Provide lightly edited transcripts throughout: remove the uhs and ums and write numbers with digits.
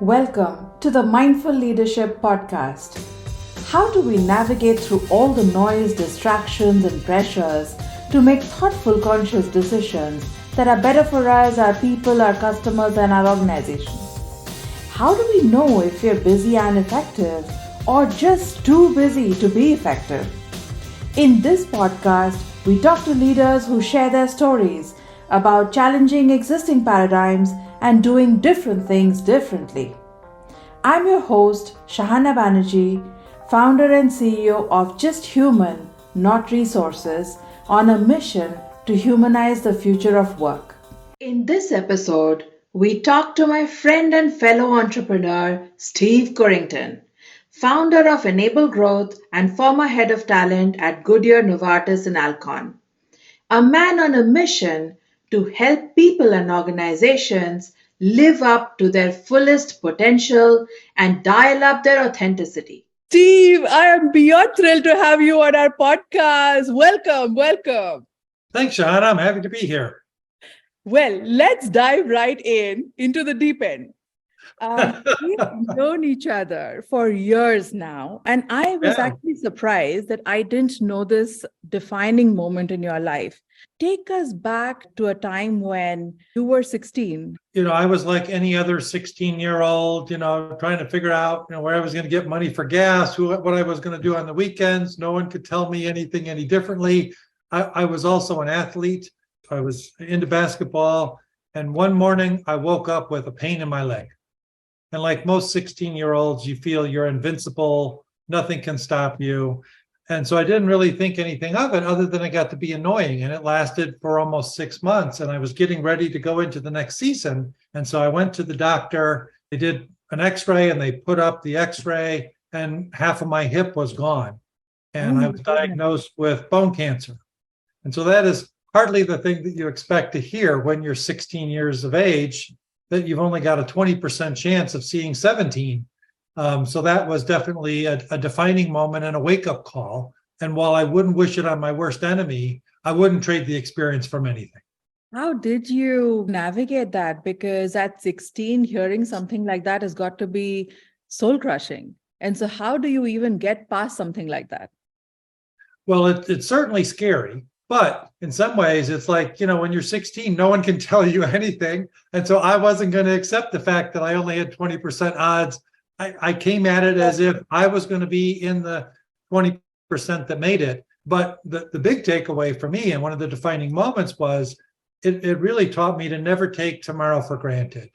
Welcome to the Mindful Leadership Podcast. How do we navigate through all the noise, distractions, and pressures to make thoughtful, conscious decisions that are better for us, our people, our customers, and our organization? How do we know if we're busy and effective or just too busy to be effective? In this podcast, we talk to leaders who share their stories about challenging existing paradigms and doing different things differently. I'm your host, Shahana Banerjee, founder and CEO of Just Human, Not Resources, on a mission to humanize the future of work. In this episode, we talk to my friend and fellow entrepreneur, Steve Courington, founder of Enable Growth and former head of talent at Goodyear, Novartis and Alcon. A man on a mission to help people and organizations live up to their fullest potential and dial up their authenticity. Steve, I am beyond thrilled to have you on our podcast. Welcome. Thanks, Shahana. I'm happy to be here. Well, let's dive right into the deep end. We've known each other for years now, and I was actually surprised that I didn't know this defining moment in your life. Take us back to a time when you were 16. I was like any other 16-year-old, trying to figure out, where I was going to get money for gas, what I was going to do on the weekends. No one could tell me anything any differently. I was also an athlete. I was into basketball. And one morning I woke up with a pain in my leg. And like most 16-year-olds, you feel you're invincible. Nothing can stop you. And so I didn't really think anything of it other than it got to be annoying. And it lasted for almost 6 months. And I was getting ready to go into the next season. And so I went to the doctor. They did an x-ray and they put up the x-ray and half of my hip was gone. And I was diagnosed with bone cancer. And so that is hardly the thing that you expect to hear when you're 16 years of age, that you've only got a 20% chance of seeing 17. So that was definitely a defining moment and a wake-up call. And while I wouldn't wish it on my worst enemy, I wouldn't trade the experience from anything. How did you navigate that? Because at 16, hearing something like that has got to be soul-crushing. And so how do you even get past something like that? Well, it's certainly scary. But in some ways, it's like, when you're 16, no one can tell you anything. And so I wasn't going to accept the fact that I only had 20% odds. I came at it as if I was going to be in the 20% that made it. But the big takeaway for me, and one of the defining moments, was it really taught me to never take tomorrow for granted,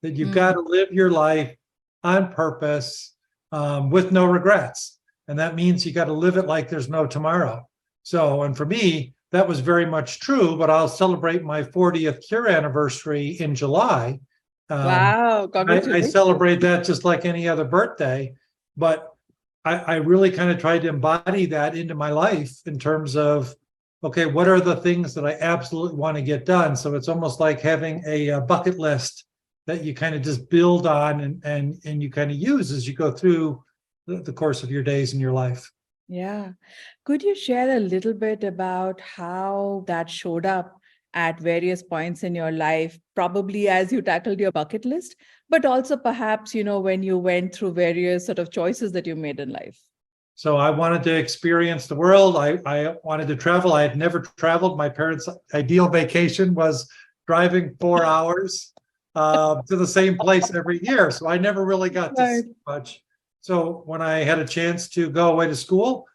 that you've got to live your life on purpose with no regrets. And that means you got to live it like there's no tomorrow. So, and for me, that was very much true, but I'll celebrate my 40th cure anniversary in July. Wow, congratulations. I celebrate that just like any other birthday, but I really kind of tried to embody that into my life in terms of, okay, what are the things that I absolutely want to get done? So it's almost like having a bucket list that you kind of just build on and you kind of use as you go through the course of your days in your life. Yeah. Could you share a little bit about how that showed up at various points in your life, probably as you tackled your bucket list, but also perhaps, when you went through various sort of choices that you made in life? So I wanted to experience the world. I wanted to travel. I had never traveled. My parents' ideal vacation was driving 4 hours to the same place every year. So I never really got to see much. So when I had a chance to go away to school,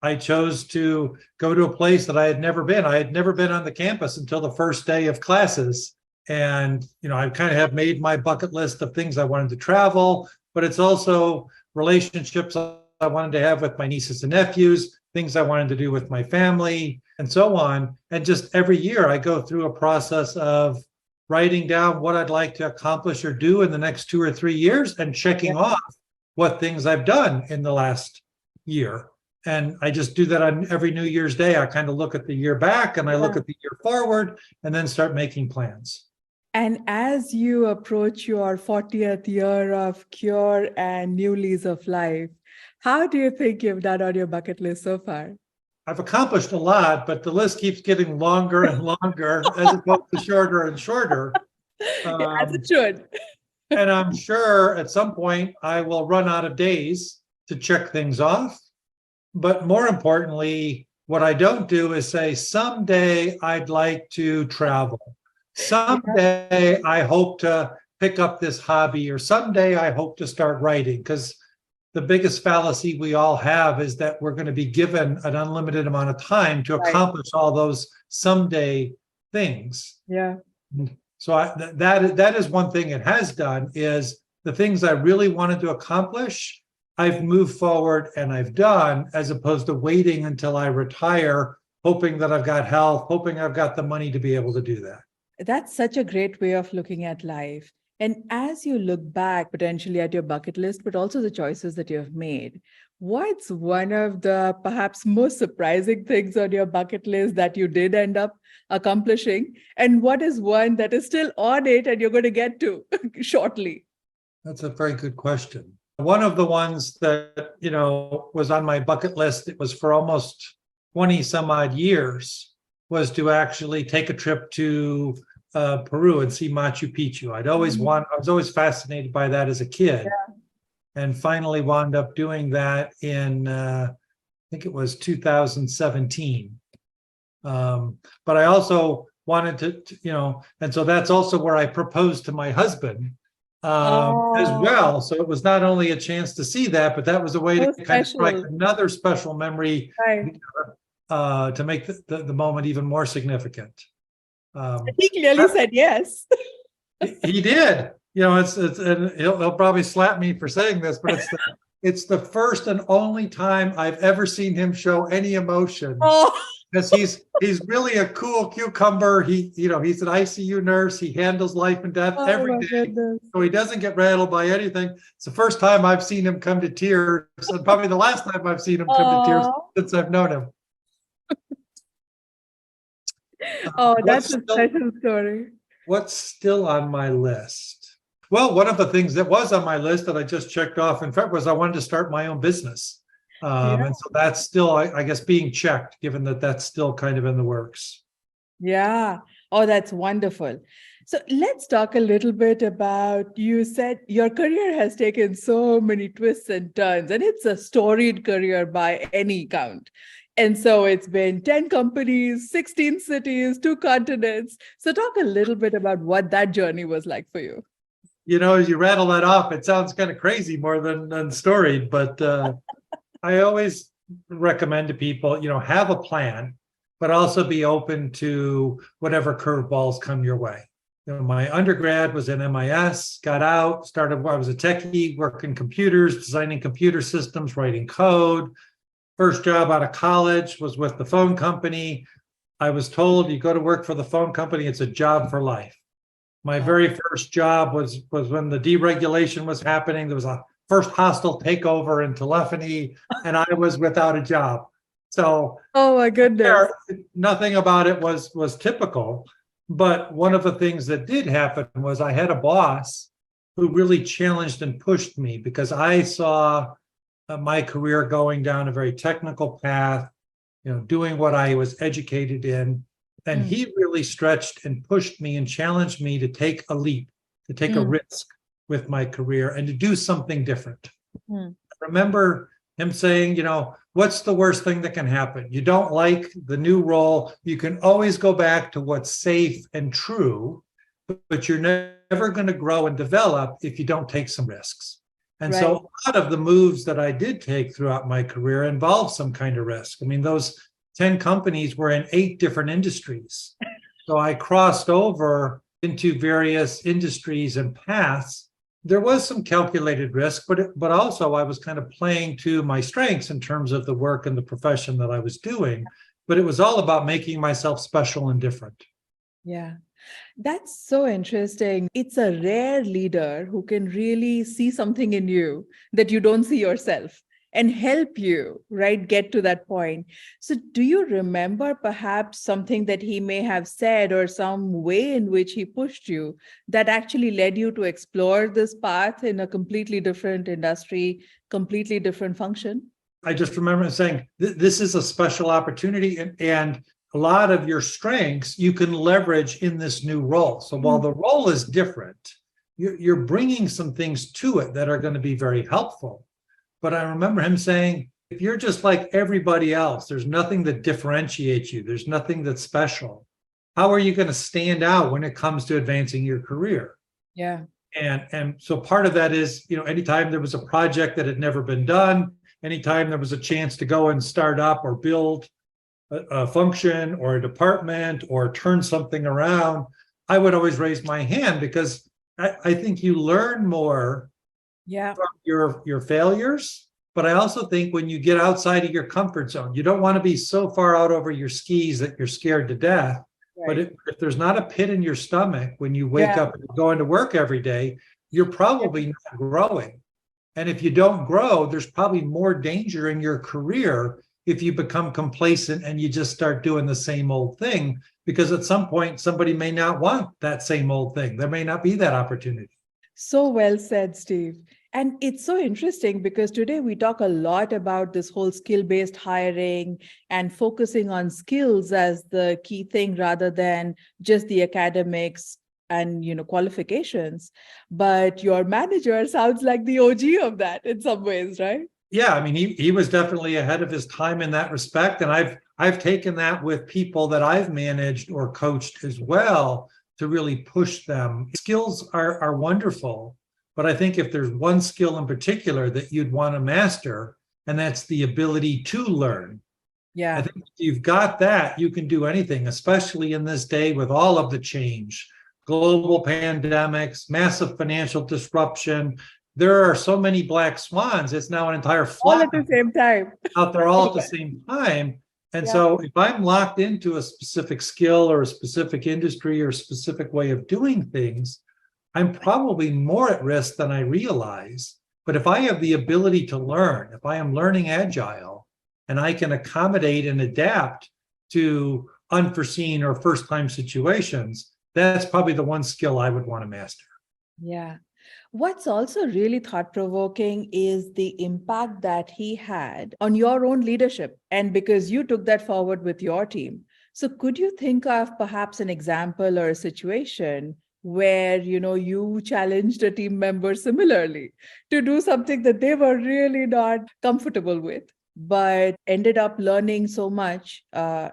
I chose to go to a place that I had never been. I had never been on the campus until the first day of classes. And, I kind of have made my bucket list of things I wanted to travel, but it's also relationships I wanted to have with my nieces and nephews, things I wanted to do with my family, and so on. And just every year I go through a process of writing down what I'd like to accomplish or do in the next 2 or 3 years and checking off what things I've done in the last year. And I just do that on every New Year's Day. I kind of look at the year back and I look at the year forward and then start making plans. And as you approach your 40th year of cure and new lease of life, how do you think you've done on your bucket list so far? I've accomplished a lot, but the list keeps getting longer and longer as opposed to shorter and shorter. As it should. And I'm sure at some point I will run out of days to check things off. But more importantly, what I don't do is say, someday I'd like to travel. Someday I hope to pick up this hobby, or someday I hope to start writing. Because the biggest fallacy we all have is that we're going to be given an unlimited amount of time to Right. accomplish all those someday things. Yeah. So that is one thing it has done, is the things I really wanted to accomplish, I've moved forward and I've done, as opposed to waiting until I retire, hoping that I've got health, hoping I've got the money to be able to do that. That's such a great way of looking at life. And as you look back potentially at your bucket list, but also the choices that you have made, what's one of the perhaps most surprising things on your bucket list that you did end up accomplishing? And what is one that is still on it and you're going to get to shortly? That's a very good question. One of the ones that, was on my bucket list, it was for almost 20 some odd years, was to actually take a trip to Peru and see Machu Picchu. I was always fascinated by that as a kid, and finally wound up doing that in, I think it was 2017. But I also wanted to, and so that's also where I proposed to my husband as well. So it was not only a chance to see that, but that was a way to kind of strike another special memory, to make the moment even more significant. He clearly said yes. He did. And he'll probably slap me for saying this, but it's the first and only time I've ever seen him show any emotion. Because he's really a cool cucumber. He's an ICU nurse. He handles life and death every day. Goodness. So he doesn't get rattled by anything. It's the first time I've seen him come to tears, and probably the last time I've seen him come to tears since I've known him. That's a special story. What's still on my list? Well, one of the things that was on my list that I just checked off in February was I wanted to start my own business. And so that's still, I guess, being checked, given that that's still kind of in the works. Yeah. Oh, that's wonderful. So let's talk a little bit about, you said your career has taken so many twists and turns, and it's a storied career by any count. And so it's been 10 companies, 16 cities, 2 continents. So talk a little bit about what that journey was like for you. As you rattle that off, it sounds kind of crazy more than storied, but I always recommend to people, have a plan, but also be open to whatever curveballs come your way. My undergrad was in MIS, got out, I was a techie, working computers, designing computer systems, writing code. First job out of college was with the phone company. I was told, you go to work for the phone company, it's a job for life. My very first job was when the deregulation was happening. There was a first hostile takeover in telephony, and I was without a job. So, oh my goodness, nothing about it was typical. But one of the things that did happen was I had a boss who really challenged and pushed me, because I saw my career going down a very technical path, doing what I was educated in. And he really stretched and pushed me and challenged me to take a leap, to take a risk with my career and to do something different. I remember him saying, what's the worst thing that can happen? You don't like the new role. You can always go back to what's safe and true, but you're never going to grow and develop if you don't take some risks. And so a lot of the moves that I did take throughout my career involved some kind of risk. I mean, those 10 companies were in 8 different industries. So I crossed over into various industries and paths. There was some calculated risk, but also I was kind of playing to my strengths in terms of the work and the profession that I was doing. But it was all about making myself special and different. Yeah. That's so interesting. It's a rare leader who can really see something in you that you don't see yourself and help you, get to that point. So do you remember perhaps something that he may have said or some way in which he pushed you that actually led you to explore this path in a completely different industry, completely different function? I just remember saying, this is a special opportunity, and a lot of your strengths you can leverage in this new role. So while the role is different, you're bringing some things to it that are going to be very helpful. But I remember him saying, if you're just like everybody else, there's nothing that differentiates you. There's nothing that's special. How are you going to stand out when it comes to advancing your career? Yeah. And so part of that is, anytime there was a project that had never been done, anytime there was a chance to go and start up or build a function or a department or turn something around, I would always raise my hand, because I think you learn more from your failures. But I also think when you get outside of your comfort zone, you don't want to be so far out over your skis that you're scared to death. Right. But if there's not a pit in your stomach when you wake up and go into work every day, you're probably not growing. And if you don't grow, there's probably more danger in your career if you become complacent and you just start doing the same old thing, because at some point somebody may not want that same old thing. There may not be that opportunity. So well said, Steve. And it's so interesting because today we talk a lot about this whole skill-based hiring and focusing on skills as the key thing rather than just the academics and qualifications. But your manager sounds like the OG of that in some ways, right? Yeah, I mean, he was definitely ahead of his time in that respect. And I've taken that with people that I've managed or coached as well to really push them. Skills are wonderful. But I think if there's one skill in particular that you'd want to master, and that's the ability to learn. Yeah. I think if you've got that, you can do anything, especially in this day with all of the change, global pandemics, massive financial disruption. There are so many black swans. It's now an entire flock all at the same time. out there all at the same time. And so if I'm locked into a specific skill or a specific industry or a specific way of doing things, I'm probably more at risk than I realize. But if I have the ability to learn, if I am learning agile, and I can accommodate and adapt to unforeseen or first-time situations, that's probably the one skill I would want to master. Yeah. What's also really thought-provoking is the impact that he had on your own leadership, and because you took that forward with your team. So could you think of perhaps an example or a situation where you challenged a team member similarly to do something that they were really not comfortable with, but ended up learning so much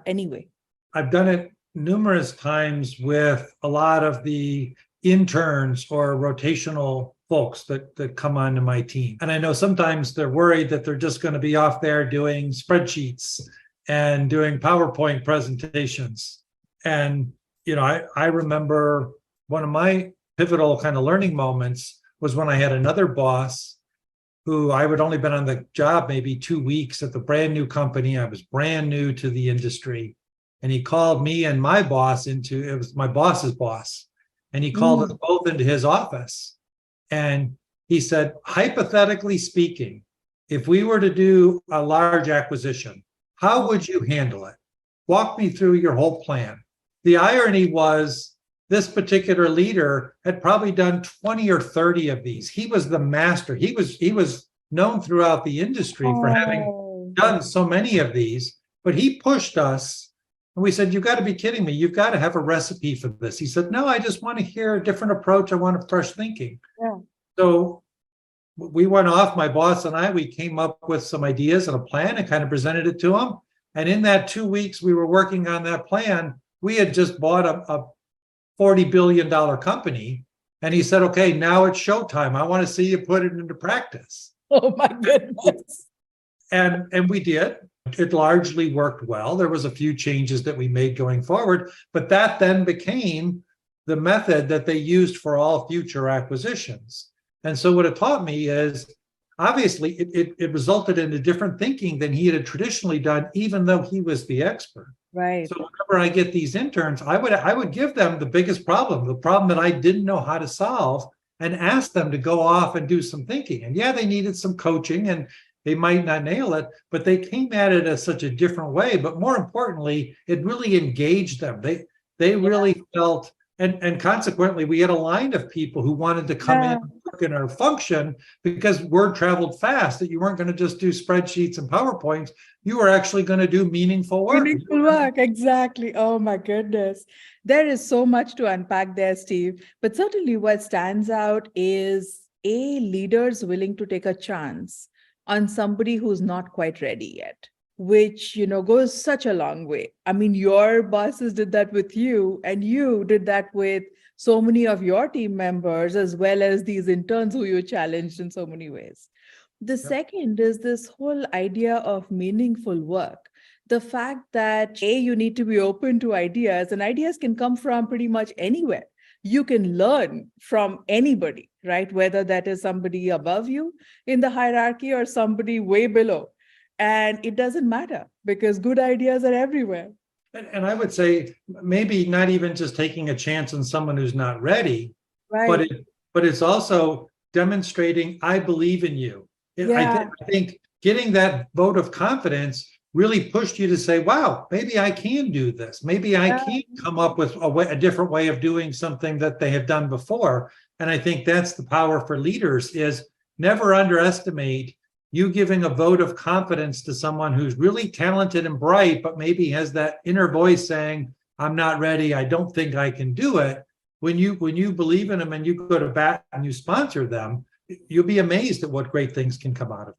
anyway? I've done it numerous times with a lot of the interns or rotational folks that come onto my team. And I know sometimes they're worried that they're just going to be off there doing spreadsheets and doing PowerPoint presentations. And, I remember one of my pivotal kind of learning moments was when I had another boss who I had only been on the job maybe 2 weeks at the brand new company. I was brand new to the industry. And he called me and my boss it was my boss's boss. And he called us both into his office. And he said, hypothetically speaking, if we were to do a large acquisition, how would you handle it? Walk me through your whole plan. The irony was, this particular leader had probably done 20 or 30 of these. He was the master. He was known throughout the industry for having done so many of these, but he pushed us. And we said, you've got to be kidding me. You've got to have a recipe for this. He said, no, I just want to hear a different approach. I want a fresh thinking. Yeah. So we went off, my boss and I, we came up with some ideas and a plan and kind of presented it to him. And in that 2 weeks we were working on that plan, we had just bought a $40 billion company. And he said, okay, now it's showtime. I want to see you put it into practice. Oh my goodness. And we did. It largely worked well. There was a few changes that we made going forward, but that then became the method that they used for all future acquisitions. And so what it taught me is, obviously, it resulted in a different thinking than he had traditionally done, even though he was the expert. Right. So whenever I get these interns, I would give them the biggest problem, the problem that I didn't know how to solve, and ask them to go off and do some thinking. And yeah, they needed some coaching and they might not nail it, but they came at it as such a different way. But more importantly, it really engaged them. They really felt And consequently, we had a line of people who wanted to come in Yeah. and work in our function because word traveled fast that you weren't going to just do spreadsheets and PowerPoints. You were actually going to do meaningful work. Meaningful work, exactly. Oh my goodness. There is so much to unpack there, Steve. But certainly what stands out is leaders willing to take a chance on somebody who's not quite ready yet, which, goes such a long way. I mean, your bosses did that with you, and you did that with so many of your team members, as well as these interns who you challenged in so many ways. The Yep. second is this whole idea of meaningful work. The fact that you need to be open to ideas, and ideas can come from pretty much anywhere. You can learn from anybody, right? Whether that is somebody above you in the hierarchy or somebody way below. And it doesn't matter because good ideas are everywhere. And I would say maybe not even just taking a chance on someone who's not ready, but Right. it's also demonstrating I believe in you. Yeah. I think getting that vote of confidence really pushed you to say, wow, maybe I can do this. Maybe I can come up with a different way of doing something that they have done before. And I think that's the power for leaders is never underestimate you giving a vote of confidence to someone who's really talented and bright, but maybe has that inner voice saying, I'm not ready. I don't think I can do it. When you believe in them and you go to bat and you sponsor them, you'll be amazed at what great things can come out of it.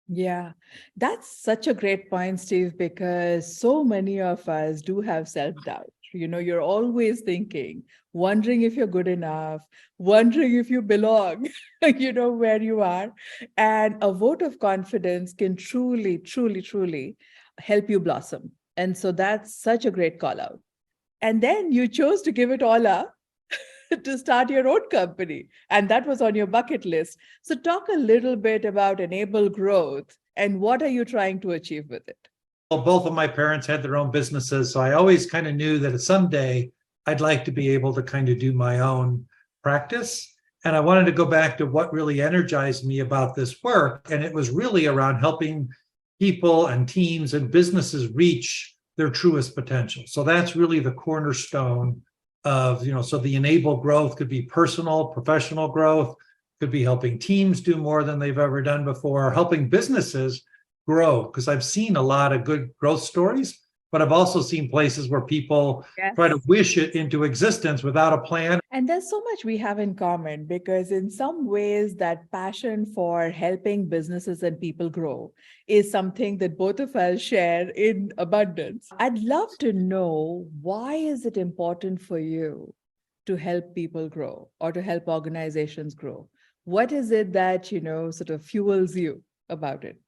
Yeah, that's such a great point, Steve, because so many of us do have self-doubt. You're always thinking, wondering if you're good enough, wondering if you belong, where you are. And a vote of confidence can truly, truly, truly help you blossom. And so that's such a great call out. And then you chose to give it all up to start your own company. And that was on your bucket list. So talk a little bit about Enable Growth and what are you trying to achieve with it? Well, both of my parents had their own businesses. So I always kind of knew that someday I'd like to be able to kind of do my own practice. And I wanted to go back to what really energized me about this work. And it was really around helping people and teams and businesses reach their truest potential. So that's really the cornerstone of, so the enable growth could be personal, professional growth, could be helping teams do more than they've ever done before, helping businesses grow. Because I've seen a lot of good growth stories, but I've also seen places where people try to wish it into existence without a plan. And there's so much we have in common because in some ways that passion for helping businesses and people grow is something that both of us share in abundance. I'd love to know, why is it important for you to help people grow or to help organizations grow? What is it that, sort of fuels you about it?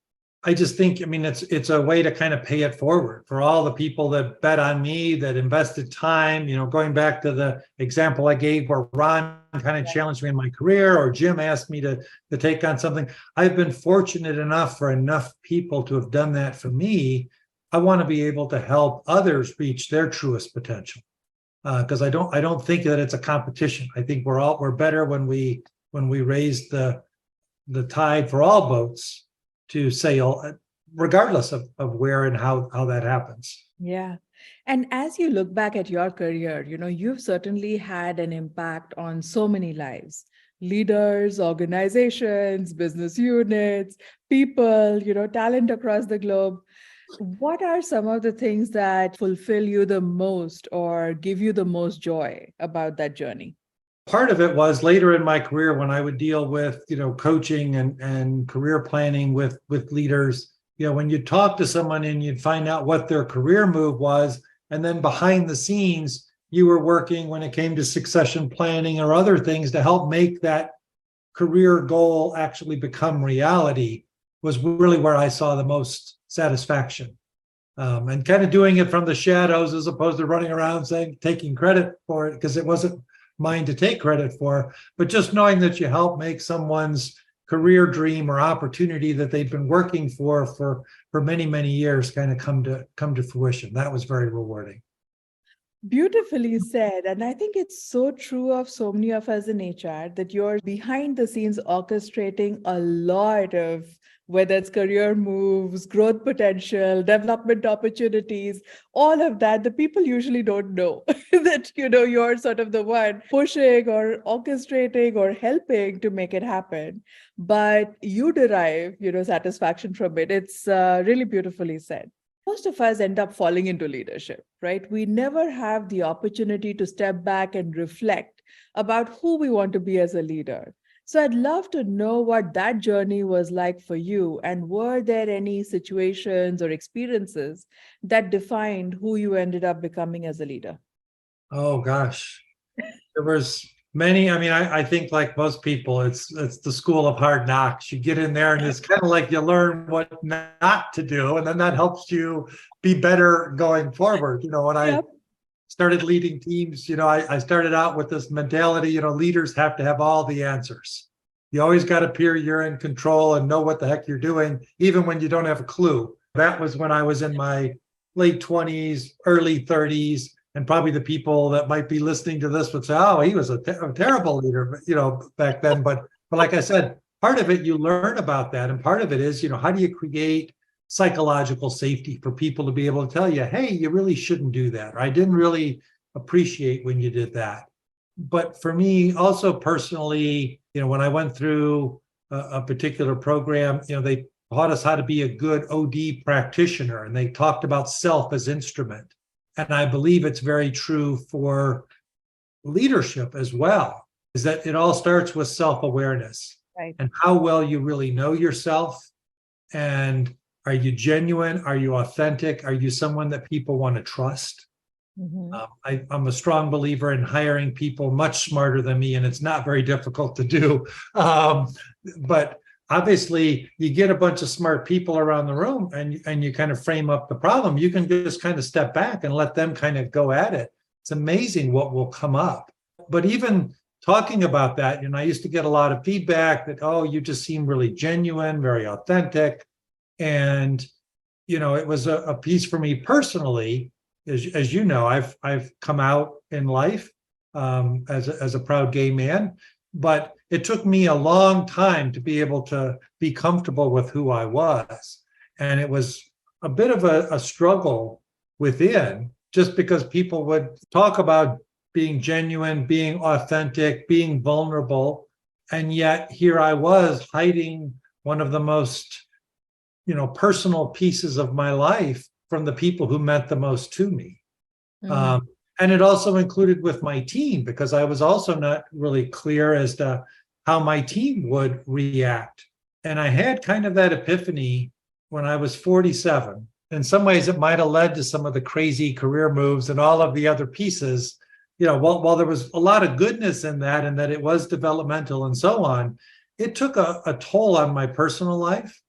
I just think, it's a way to kind of pay it forward for all the people that bet on me, that invested time, going back to the example I gave where Ron kind of challenged me in my career, or Jim asked me to take on something. I've been fortunate enough for enough people to have done that for me. I want to be able to help others reach their truest potential. Because I don't think that it's a competition. I think we're better when we raise the tide for all boats to sail, regardless of where and how that happens. Yeah. And as you look back at your career, you've certainly had an impact on so many lives, leaders, organizations, business units, people, talent across the globe. What are some of the things that fulfill you the most or give you the most joy about that journey? Part of it was later in my career when I would deal with, coaching and career planning with leaders, when you talk to someone and you'd find out what their career move was, and then behind the scenes, you were working when it came to succession planning or other things to help make that career goal actually become reality, was really where I saw the most satisfaction. And kind of doing it from the shadows as opposed to running around taking credit for it, because it wasn't mine to take credit for, but just knowing that you help make someone's career dream or opportunity that they've been working for many, many years kind of come to fruition. That was very rewarding. Beautifully said. And I think it's so true of so many of us in HR that you're behind the scenes orchestrating a lot of whether it's career moves, growth potential, development opportunities, all of that, the people usually don't know that, you're sort of the one pushing or orchestrating or helping to make it happen. But you derive, satisfaction from it. It's really beautifully said. Most of us end up falling into leadership, right? We never have the opportunity to step back and reflect about who we want to be as a leader. So I'd love to know what that journey was like for you, and were there any situations or experiences that defined who you ended up becoming as a leader? Oh gosh, there was many. I mean, I think like most people, it's the school of hard knocks. You get in there and it's kind of like you learn what not to do, and then that helps you be better going forward. When I Yep. started leading teams, I started out with this mentality, leaders have to have all the answers. You always got to appear you're in control and know what the heck you're doing, even when you don't have a clue. That was when I was in my late 20s, early 30s. And probably the people that might be listening to this would say, oh, he was a terrible leader, back then. But like I said, part of it, you learn about that. And part of it is, how do you create psychological safety for people to be able to tell you, hey, you really shouldn't do that. Or I didn't really appreciate when you did that. But for me, also personally, when I went through a particular program, they taught us how to be a good OD practitioner, and they talked about self as instrument. And I believe it's very true for leadership as well, is that it all starts with self-awareness. Right. And how well you really know yourself. And are you genuine? Are you authentic? Are you someone that people want to trust? Mm-hmm. I'm a strong believer in hiring people much smarter than me, and it's not very difficult to do. But obviously, you get a bunch of smart people around the room, and you kind of frame up the problem. You can just kind of step back and let them kind of go at it. It's amazing what will come up. But even talking about that, I used to get a lot of feedback that, oh, you just seem really genuine, very authentic. And, it was a piece for me personally. As you know, I've come out in life as a proud gay man, but it took me a long time to be able to be comfortable with who I was. And it was a bit of a struggle within, just because people would talk about being genuine, being authentic, being vulnerable. And yet here I was hiding one of the most, personal pieces of my life from the people who meant the most to me. Mm-hmm. And it also included with my team, because I was also not really clear as to how my team would react. And I had kind of that epiphany when I was 47. In some ways, it might have led to some of the crazy career moves and all of the other pieces. While there was a lot of goodness in that, and that it was developmental and so on, it took a toll on my personal life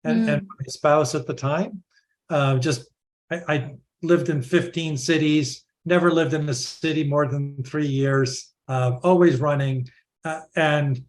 and my spouse at the time. I lived in 15 cities, never lived in a city more than 3 years, always running. And,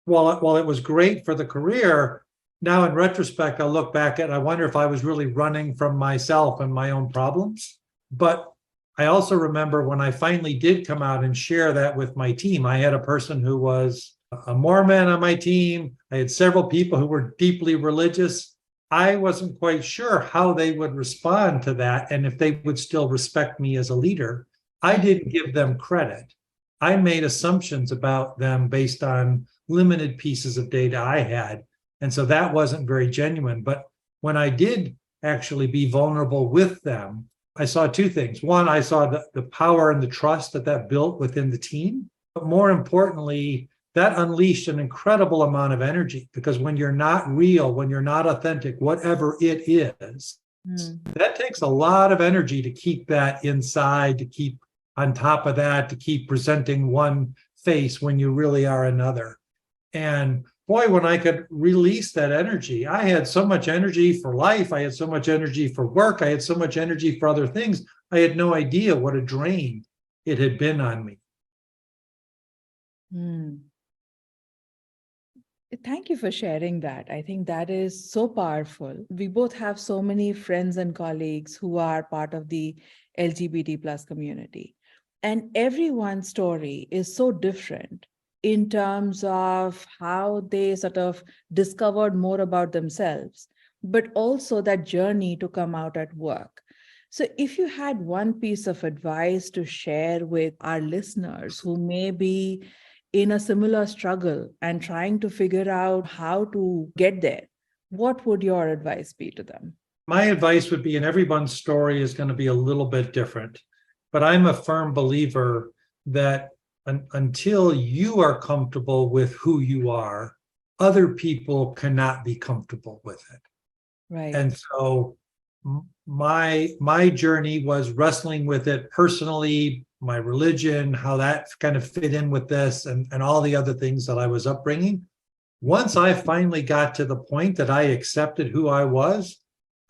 while it was great for the career, now in retrospect, I look back at, I wonder if I was really running from myself and my own problems. But I also remember when I finally did come out and share that with my team, I had a person who was a Mormon on my team. I had several people who were deeply religious. I wasn't quite sure how they would respond to that and if they would still respect me as a leader. I didn't give them credit. I made assumptions about them based on limited pieces of data I had. And so that wasn't very genuine. But when I did actually be vulnerable with them, I saw two things. One, I saw the power and the trust that built within the team. But more importantly, that unleashed an incredible amount of energy, because when you're not real, when you're not authentic, whatever it is, that takes a lot of energy to keep that inside, to keep on top of that, to keep presenting one face when you really are another. And boy, when I could release that energy, I had so much energy for life. I had so much energy for work. I had so much energy for other things. I had no idea what a drain it had been on me. Thank you for sharing that. I think that is so powerful. We both have so many friends and colleagues who are part of the LGBT plus community. And everyone's story is so different. in terms of how they sort of discovered more about themselves, but also that journey to come out at work. So, if you had one piece of advice to share with our listeners who may be in a similar struggle and trying to figure out how to get there, what would your advice be to them? My advice would be, and everyone's story is going to be a little bit different, but I'm a firm believer that until you are comfortable with who you are, other people cannot be comfortable with it. Right. And so my journey was wrestling with it personally, my religion, how that kind of fit in with this, and all the other things that I was upbringing. Once I finally got to the point that I accepted who I was,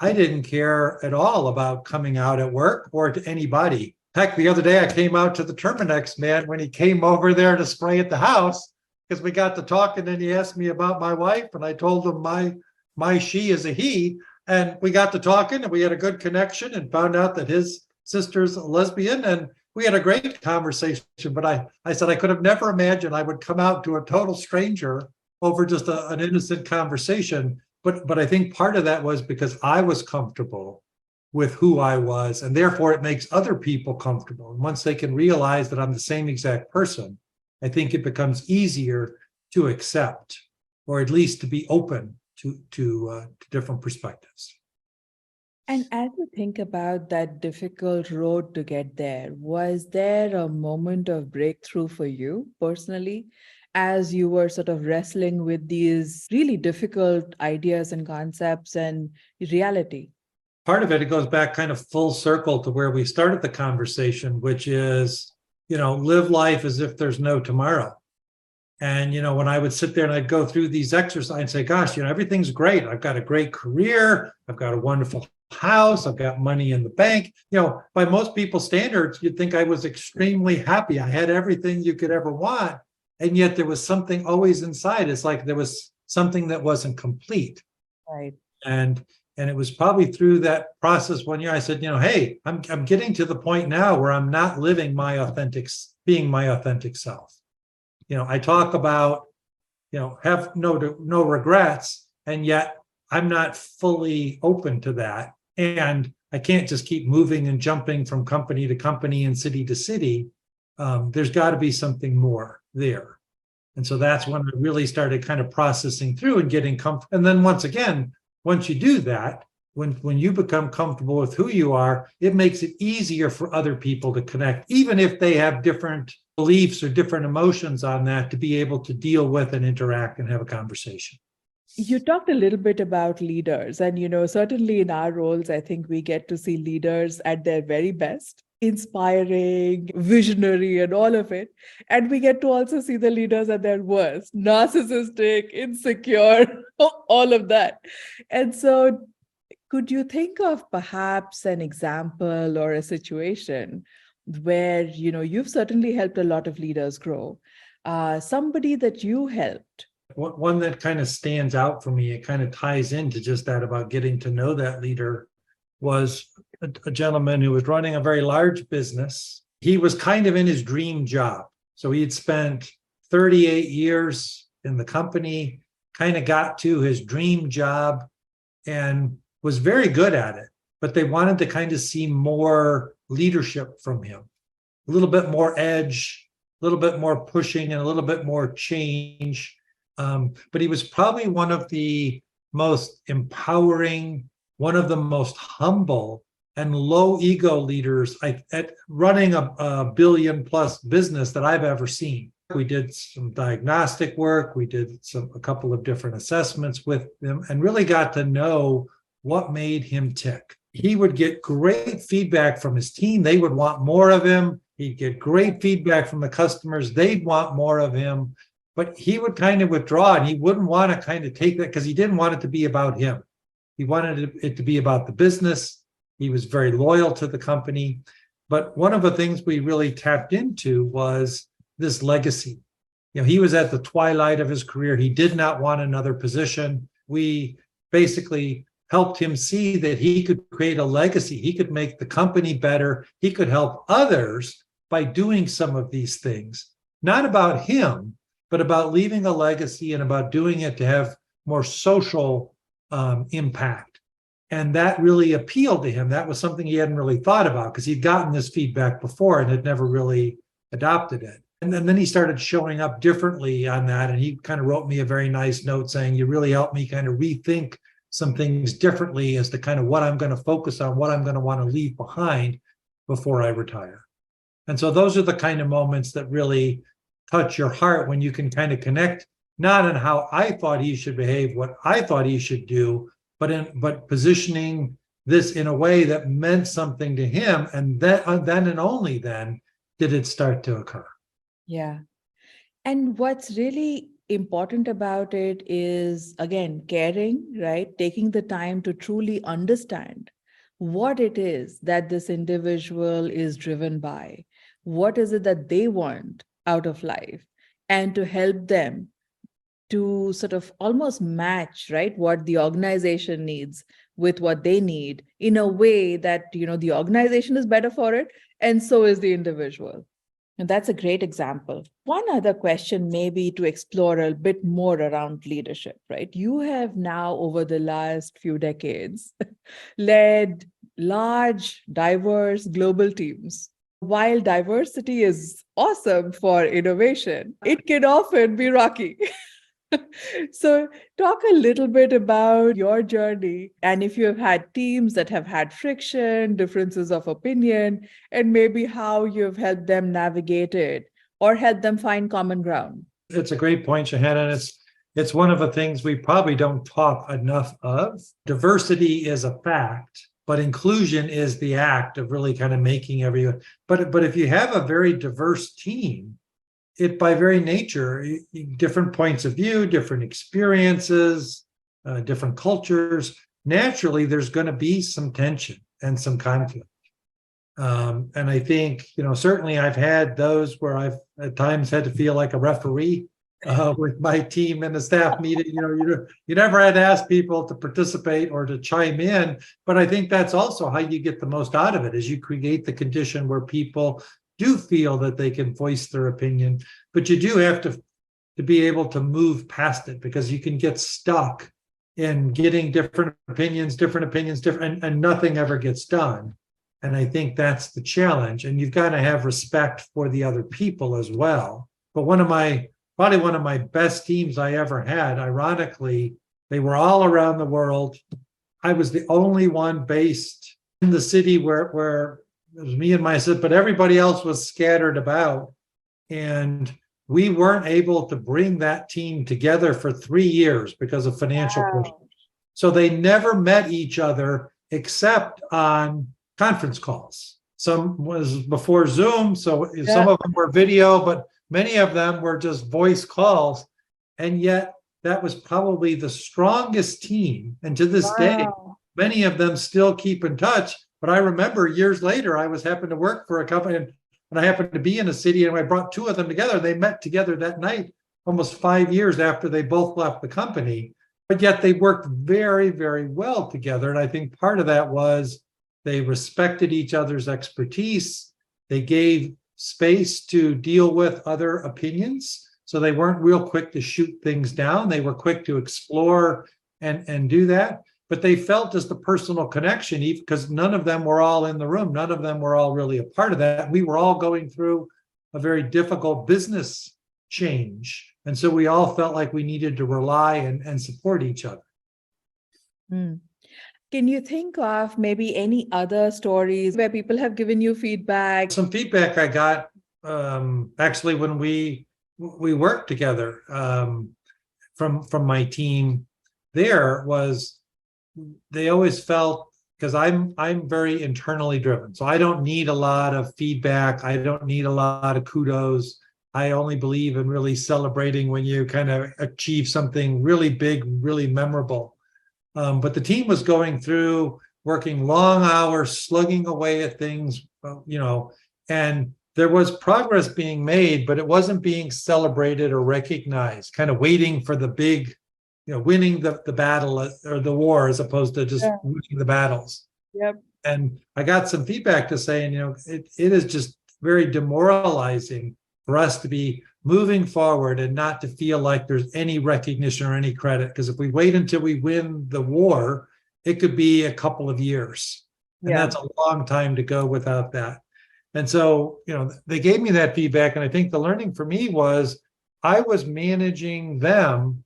I didn't care at all about coming out at work or to anybody. Heck, the other day I came out to the Terminex man when he came over there to spray at the house, because we got to talking and he asked me about my wife, and I told him my she is a he. And we got to talking and we had a good connection and found out that his sister's a lesbian, and we had a great conversation. But I said I could have never imagined I would come out to a total stranger over just an innocent conversation. But I think part of that was because I was comfortable with who I was, and therefore it makes other people comfortable. And once they can realize that I'm the same exact person, I think it becomes easier to accept, or at least to be open to different perspectives. And as you think about that difficult road to get there, was there a moment of breakthrough for you personally, as you were sort of wrestling with these really difficult ideas and concepts and reality? Part of it goes back kind of full circle to where we started the conversation, which is, live life as if there's no tomorrow. And, when I would sit there and I'd go through these exercises, I'd say, gosh, everything's great. I've got a great career. I've got a wonderful house. I've got money in the bank. By most people's standards, you'd think I was extremely happy. I had everything you could ever want. And yet there was something always inside. It's like there was something that wasn't complete. Right. And it was probably through that process one year I said, hey, I'm getting to the point now where I'm not living being my authentic self. I talk about, have no regrets, and yet I'm not fully open to that. And I can't just keep moving and jumping from company to company and city to city. There's got to be something more there. And so that's when I really started kind of processing through and getting comfortable. And then once you do that, when you become comfortable with who you are, it makes it easier for other people to connect, even if they have different beliefs or different emotions on that, to be able to deal with and interact and have a conversation. You talked a little bit about leaders, and certainly in our roles, I think we get to see leaders at their very best, inspiring, visionary, and all of it. And we get to also see the leaders at their worst, narcissistic, insecure, all of that. And so could you think of perhaps an example or a situation where, you've certainly helped a lot of leaders grow, somebody that you helped? One that kind of stands out for me, it kind of ties into just that about getting to know that leader, was a gentleman who was running a very large business. He was kind of in his dream job. So he had spent 38 years in the company, kind of got to his dream job and was very good at it. But they wanted to kind of see more leadership from him, a little bit more edge, a little bit more pushing, and a little bit more change. But he was probably one of the most empowering, one of the most humble and low ego leaders at running a billion plus business that I've ever seen. We did some diagnostic work. We did a couple of different assessments with him and really got to know what made him tick. He would get great feedback from his team. They would want more of him. He'd get great feedback from the customers. They'd want more of him. But he would kind of withdraw, and he wouldn't want to kind of take that because he didn't want it to be about him. He wanted it to be about the business. He was very loyal to the company. But one of the things we really tapped into was this legacy. He was at the twilight of his career. He did not want another position. We basically helped him see that he could create a legacy. He could make the company better. He could help others by doing some of these things, not about him, but about leaving a legacy and about doing it to have more social impact. And that really appealed to him. That was something he hadn't really thought about because he'd gotten this feedback before and had never really adopted it. And then he started showing up differently on that. And he kind of wrote me a very nice note saying, you really helped me kind of rethink some things differently as to kind of what I'm going to focus on, what I'm going to want to leave behind before I retire. And so those are the kind of moments that really touch your heart when you can kind of connect, not on how I thought he should behave, what I thought he should do, but positioning this in a way that meant something to him. And then and only then did it start to occur. Yeah. And what's really important about it is, again, caring, right? Taking the time to truly understand what it is that this individual is driven by. What is it that they want out of life? And to help them to sort of almost match, right, what the organization needs with what they need in a way that, the organization is better for it, and so is the individual. And that's a great example. One other question, maybe to explore a bit more around leadership, right? You have now, over the last few decades, led large, diverse global teams. While diversity is awesome for innovation, it can often be rocky. So talk a little bit about your journey, and if you have had teams that have had friction, differences of opinion, and maybe how you've helped them navigate it or help them find common ground. It's a great point, Shahana, and it's one of the things we probably don't talk enough of. Diversity is a fact, but inclusion is the act of really kind of making everyone. But if you have a very diverse team, it by very nature, different points of view, different experiences, different cultures, naturally there's going to be some tension and some conflict. And I think, certainly I've had those where I've at times had to feel like a referee with my team in a staff meeting. You never had to ask people to participate or to chime in, but I think that's also how you get the most out of it, is you create the condition where people do feel that they can voice their opinion, but you do have to be able to move past it, because you can get stuck in getting different opinions, and nothing ever gets done. And I think that's the challenge. And you've got to have respect for the other people as well. But probably one of my best teams I ever had, ironically, they were all around the world. I was the only one based in the city where it was me and my assistant, but everybody else was scattered about. And we weren't able to bring that team together for 3 years because of financial pressure. So they never met each other except on conference calls. Some was before Zoom, so some of them were video, but many of them were just voice calls. And yet that was probably the strongest team. And to this day, many of them still keep in touch. But I remember years later, I happened to work for a company, and I happened to be in a city, and I brought two of them together. They met together that night, almost 5 years after they both left the company. But yet they worked very, very well together. And I think part of that was they respected each other's expertise. They gave space to deal with other opinions. So they weren't real quick to shoot things down. They were quick to explore and do that. But they felt just the personal connection, because none of them were all in the room. None of them were all really a part of that. We were all going through a very difficult business change. And so we all felt like we needed to rely and support each other. Mm. Can you think of maybe any other stories where people have given you feedback? Some feedback I got actually when we worked together from my team there was, they always felt, because I'm very internally driven, so I don't need a lot of feedback. I don't need a lot of kudos. I only believe in really celebrating when you kind of achieve something really big, really memorable. But the team was going through, working long hours, slugging away at things, and there was progress being made, but it wasn't being celebrated or recognized, kind of waiting for the big, winning the battle or the war, as opposed to just winning the battles. Yep. And I got some feedback to saying, it is just very demoralizing for us to be moving forward and not to feel like there's any recognition or any credit. Because if we wait until we win the war, it could be a couple of years. And that's a long time to go without that. And so, they gave me that feedback. And I think the learning for me was I was managing them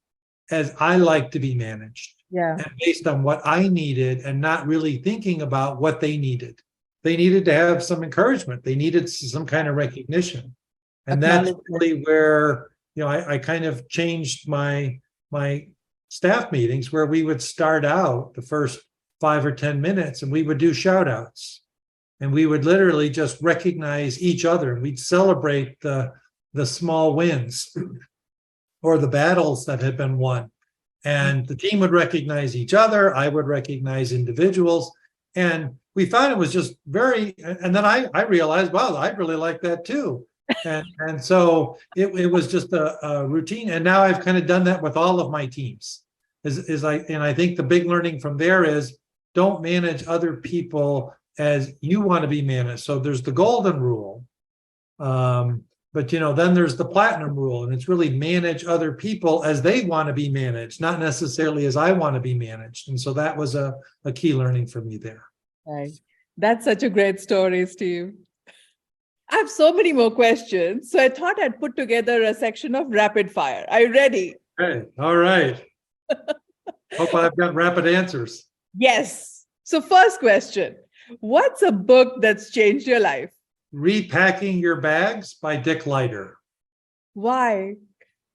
as I like to be managed. Yeah. And based on what I needed and not really thinking about what they needed. They needed to have some encouragement. They needed some kind of recognition. And that's really where, I kind of changed my staff meetings, where we would start out the first 5 or 10 minutes and we would do shout outs. And we would literally just recognize each other. And we'd celebrate the small wins or the battles that had been won. And the team would recognize each other. I would recognize individuals. And we found it was just and then I realized, wow, I really like that too. And so it was just a routine. And now I've kind of done that with all of my teams. And I think the big learning from there is don't manage other people as you want to be managed. So there's the golden rule. But then there's the platinum rule, and it's really manage other people as they want to be managed, not necessarily as I want to be managed. And so that was a key learning for me there. Right. That's such a great story, Steve. I have so many more questions. So I thought I'd put together a section of rapid fire. Are you ready? Okay. All right. Hope I've got rapid answers. Yes. So first question, what's a book that's changed your life? Repacking Your Bags by Dick Leiter. Why?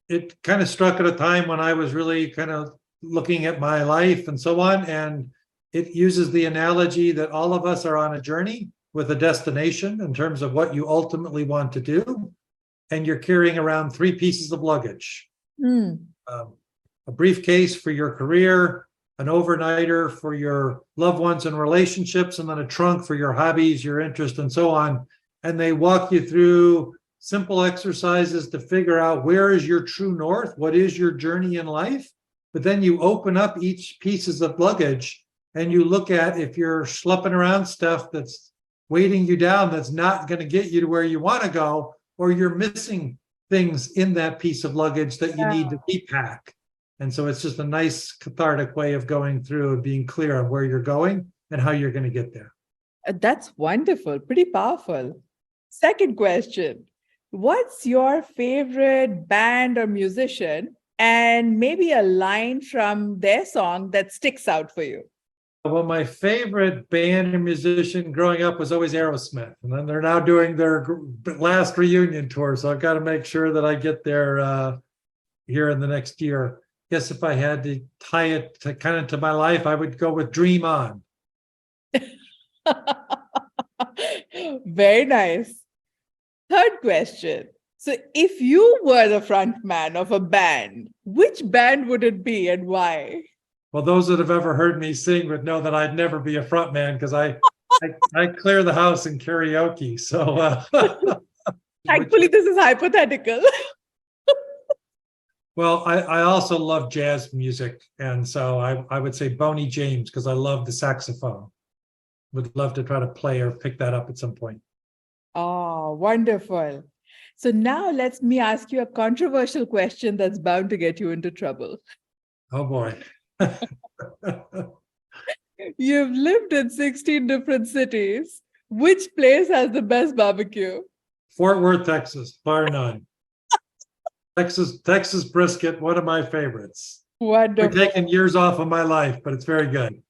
It kind of struck at a time when I was really kind of looking at my life and so on. And it uses the analogy that all of us are on a journey with a destination in terms of what you ultimately want to do. And you're carrying around 3 pieces of luggage. A briefcase for your career, an overnighter for your loved ones and relationships, and then a trunk for your hobbies, your interests, and so on. And they walk you through simple exercises to figure out where is your true north, what is your journey in life. But then you open up each pieces of luggage and you look at if you're schlepping around stuff that's weighting you down, that's not going to get you to where you want to go, or you're missing things in that piece of luggage that you need to repack. And so it's just a nice cathartic way of going through and being clear on where you're going and how you're going to get there. That's wonderful. Pretty powerful. Second question, what's your favorite band or musician, and maybe a line from their song that sticks out for you? Well, my favorite band or musician growing up was always Aerosmith. And then they're now doing their last reunion tour. So I've got to make sure that I get there here in the next year. I guess if I had to tie it to kind of to my life, I would go with Dream On. Very nice. Third question. So if you were the front man of a band, which band would it be and why? Well, those that have ever heard me sing would know that I'd never be a front man because I clear the house in karaoke. So thankfully, this is hypothetical. Well, I also love jazz music. And so I would say Boney James because I love the saxophone. Would love to try to play or pick that up at some point. Oh, wonderful. So now let me ask you a controversial question that's bound to get you into trouble. Oh, boy. You've lived in 16 different cities. Which place has the best barbecue? Fort Worth, Texas, bar none. Texas brisket, one of my favorites. Wonderful. I've taken years off of my life, but it's very good.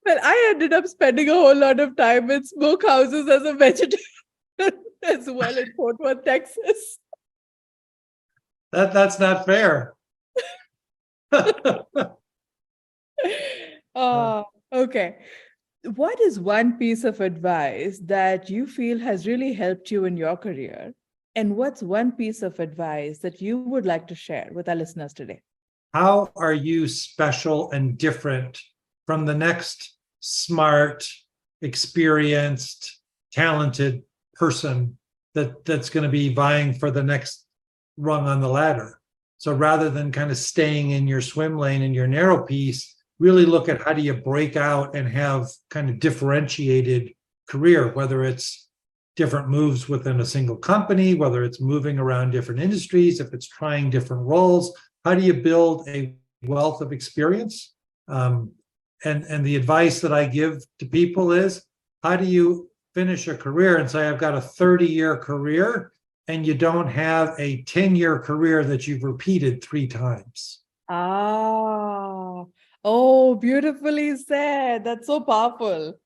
Well, I ended up spending a whole lot of time in smokehouses as a vegetarian as well in Fort Worth, Texas. That's not fair. Okay. What is one piece of advice that you feel has really helped you in your career? And what's one piece of advice that you would like to share with our listeners today? How are you special and different from the next smart, experienced, talented person that's going to be vying for the next rung on the ladder? So rather than kind of staying in your swim lane and your narrow piece, really look at how do you break out and have kind of differentiated career, whether it's different moves within a single company, whether it's moving around different industries, if it's trying different roles. How do you build a wealth of experience? And the advice that I give to people is, how do you finish a career and say, I've got a 30-year career, and you don't have a 10-year career that you've repeated 3 times? Oh, beautifully said. That's so powerful.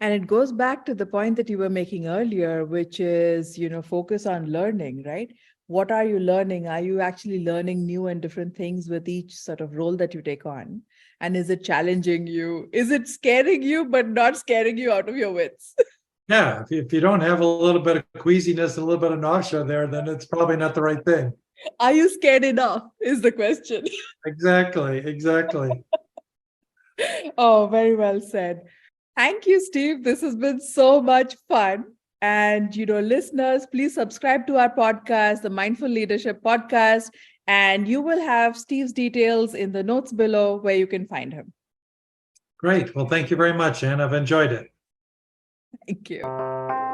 And it goes back to the point that you were making earlier, which is, focus on learning, right? What are you learning? Are you actually learning new and different things with each sort of role that you take on? And is it challenging you? Is it scaring you, but not scaring you out of your wits? Yeah, if you don't have a little bit of queasiness, a little bit of nausea there, then it's probably not the right thing. Are you scared enough is the question. Exactly. Oh, very well said. Thank you, Steve. This has been so much fun. And, listeners, please subscribe to our podcast, the Mindful Leadership Podcast, and you will have Steve's details in the notes below where you can find him. Great. Well, thank you very much, Anne. I've enjoyed it. Thank you.